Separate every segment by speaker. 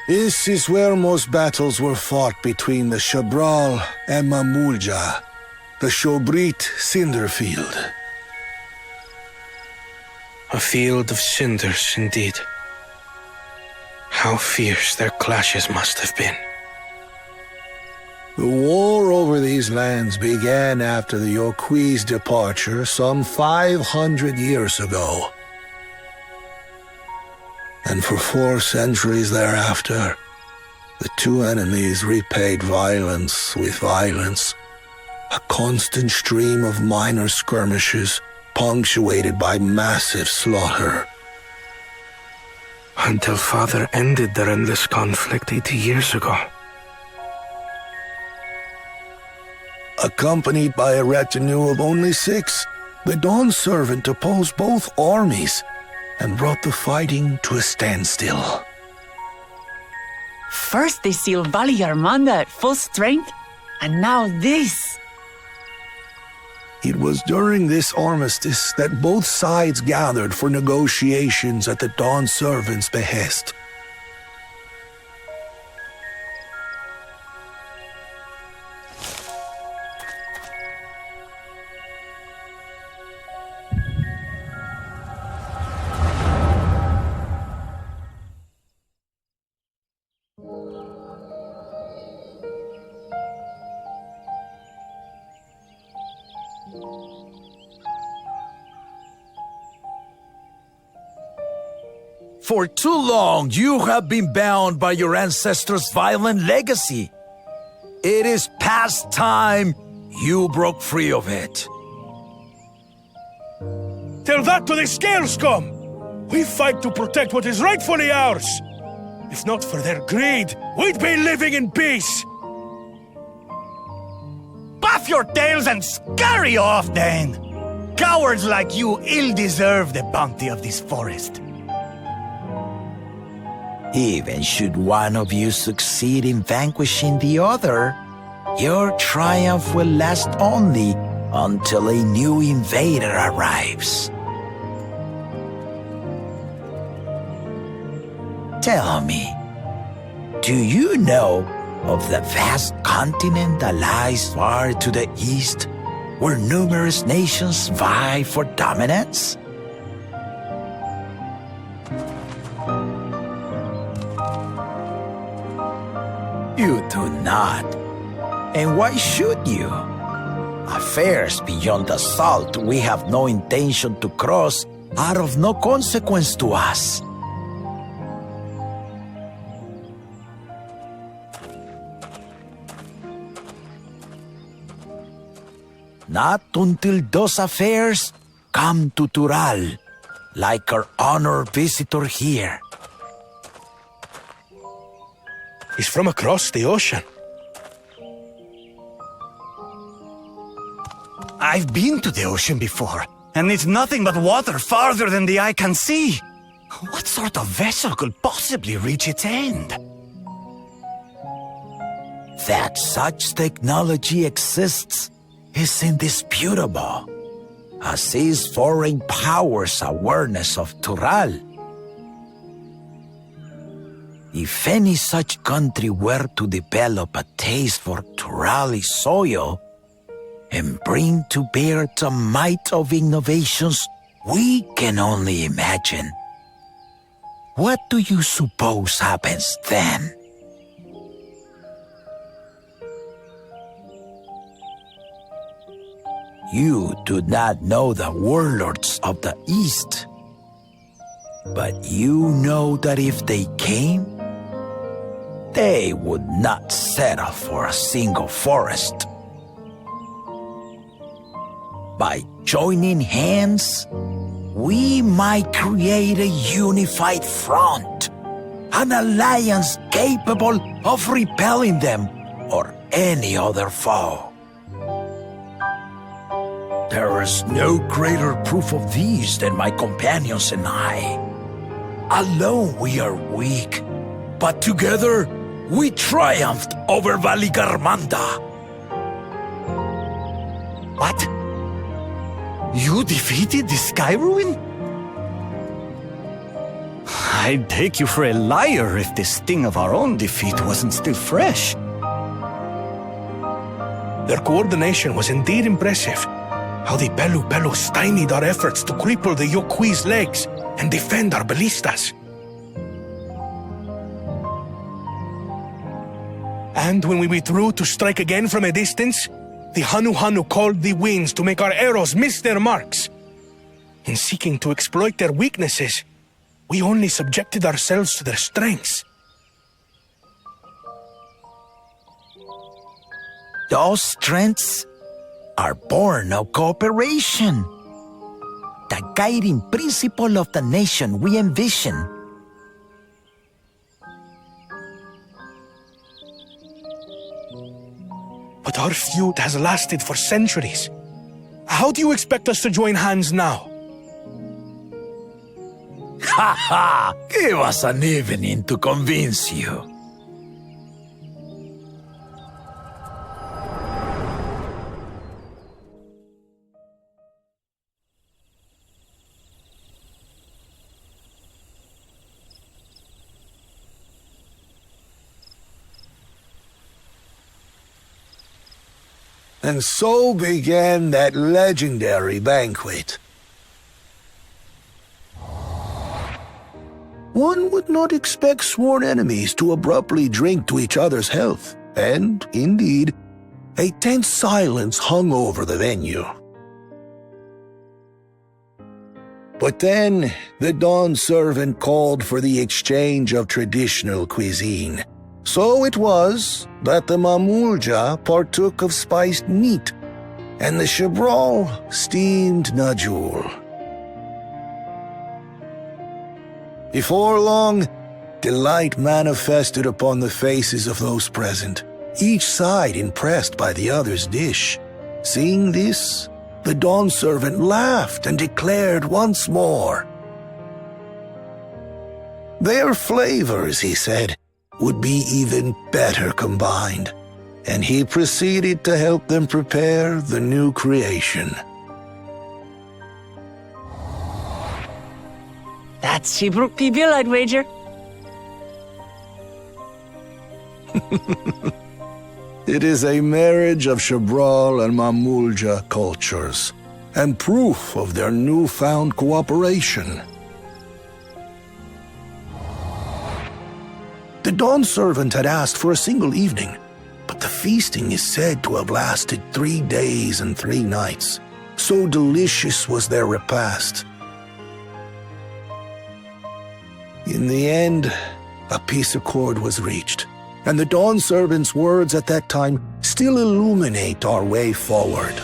Speaker 1: This is where most battles were fought between the Shabral and Mamulja, the Shobrit Cinderfield.
Speaker 2: A field of cinders, indeed. How fierce their clashes must have been.
Speaker 1: The war over these lands began after the Yoqui's departure some 500 years ago. And for 4 centuries thereafter, the two enemies repaid violence with violence, a constant stream of minor skirmishes punctuated by massive slaughter.
Speaker 2: Until Father ended their endless conflict 80 years ago.
Speaker 1: Accompanied by a retinue of only 6, the Dawn Servant opposed both armies and brought the fighting to a standstill.
Speaker 3: First they sealed Valley Armanda at full strength, and now this.
Speaker 1: It was during this armistice that both sides gathered for negotiations at the Dawn Servant's behest.
Speaker 4: For too long, you have been bound by your ancestors' violent legacy. It is past time you broke free of it.
Speaker 5: Tell that to the Scale Scum! We fight to protect what is rightfully ours! If not for their greed, we'd be living in peace!
Speaker 6: Buff your tails and scurry off, then! Cowards like you ill deserve the bounty of this forest.
Speaker 4: Even should one of you succeed in vanquishing the other, your triumph will last only until a new invader arrives. Tell me, do you know of the vast continent that lies far to the east, where numerous nations vie for dominance? You do not. And why should you? Affairs beyond the salt we have no intention to cross are of no consequence to us. Not until those affairs come to Tural, like our honored visitor here.
Speaker 5: He's from across the ocean.
Speaker 6: I've been to the ocean before, and it's nothing but water farther than the eye can see. What sort of vessel could possibly reach its end?
Speaker 4: That such technology exists is indisputable, as is foreign powers' awareness of Tural. If any such country were to develop a taste for Turali soil and bring to bear the might of innovations we can only imagine, what do you suppose happens then? You do not know the warlords of the East, but you know that if they came, they would not settle for a single forest. By joining hands, we might create a unified front, an alliance capable of repelling them or any other foe. There is no greater proof of these than my companions and I. Alone we are weak, but together we triumphed over Valigarmanda.
Speaker 6: What? You defeated the Sky Ruin? I'd take you for a liar if the sting of our own defeat wasn't still fresh.
Speaker 5: Their coordination was indeed impressive. How the Belu stymied our efforts to cripple the Yokui's legs and defend our ballistas. And when we withdrew to strike again from a distance, the Hanu called the winds to make our arrows miss their marks. In seeking to exploit their weaknesses, we only subjected ourselves to their strengths.
Speaker 4: Those strengths are born of cooperation. The guiding principle of the nation we envision.
Speaker 5: But our feud has lasted for centuries. How do you expect us to join hands now?
Speaker 4: Ha ha! Give us an evening to convince you.
Speaker 1: And so began that legendary banquet. One would not expect sworn enemies to abruptly drink to each other's health, and, indeed, a tense silence hung over the venue. But then, the dawn servant called for the exchange of traditional cuisine. So it was that the Mamulja partook of spiced meat, and the Chebral steamed najul. Before long, delight manifested upon the faces of those present, each side impressed by the other's dish. Seeing this, the dawn servant laughed and declared once more. Their flavors, he said, would be even better combined, and he proceeded to help them prepare the new creation.
Speaker 3: That's Shibruk Pibil, I'd wager.
Speaker 1: It is a marriage of Chebral and Mamulja cultures, and proof of their newfound cooperation. The dawn servant had asked for a single evening, but the feasting is said to have lasted 3 days and 3 nights. So delicious was their repast. In the end, a peace accord was reached, and the dawn servant's words at that time still illuminate our way forward.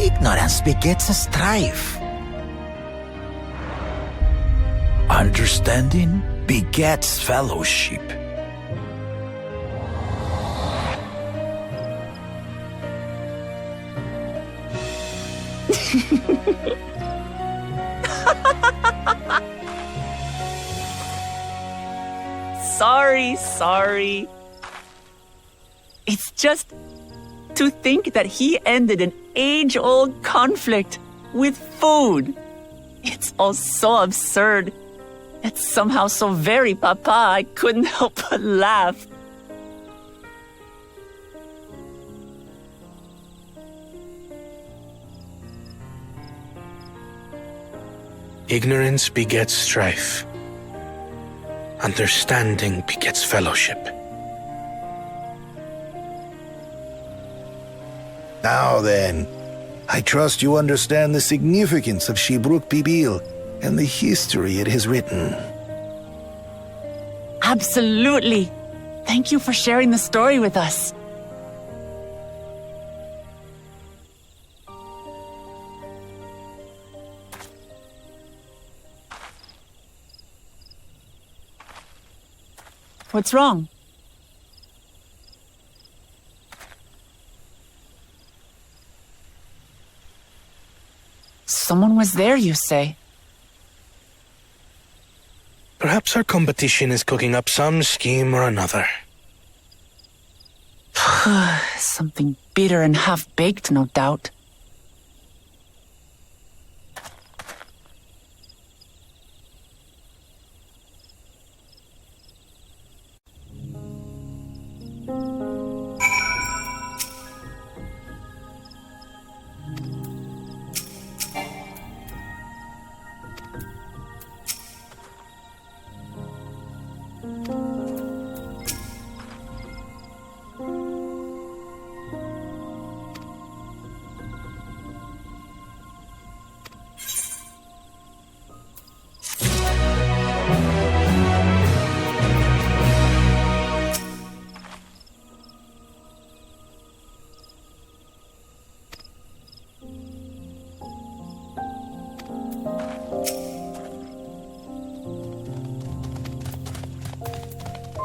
Speaker 4: Ignorance begets a strife. Understanding begets fellowship.
Speaker 3: Sorry. It's just to think that he ended an age-old conflict with food. It's all so absurd. It's somehow so very papa, I couldn't help but laugh.
Speaker 2: Ignorance begets strife. Understanding begets fellowship.
Speaker 1: Now then, I trust you understand the significance of Shibruk Pibil and the history it has written.
Speaker 3: Absolutely. Thank you for sharing the story with us. What's wrong? Someone was there, you say?
Speaker 2: Perhaps our competition is cooking up some scheme or another.
Speaker 3: Something bitter and half-baked, no doubt.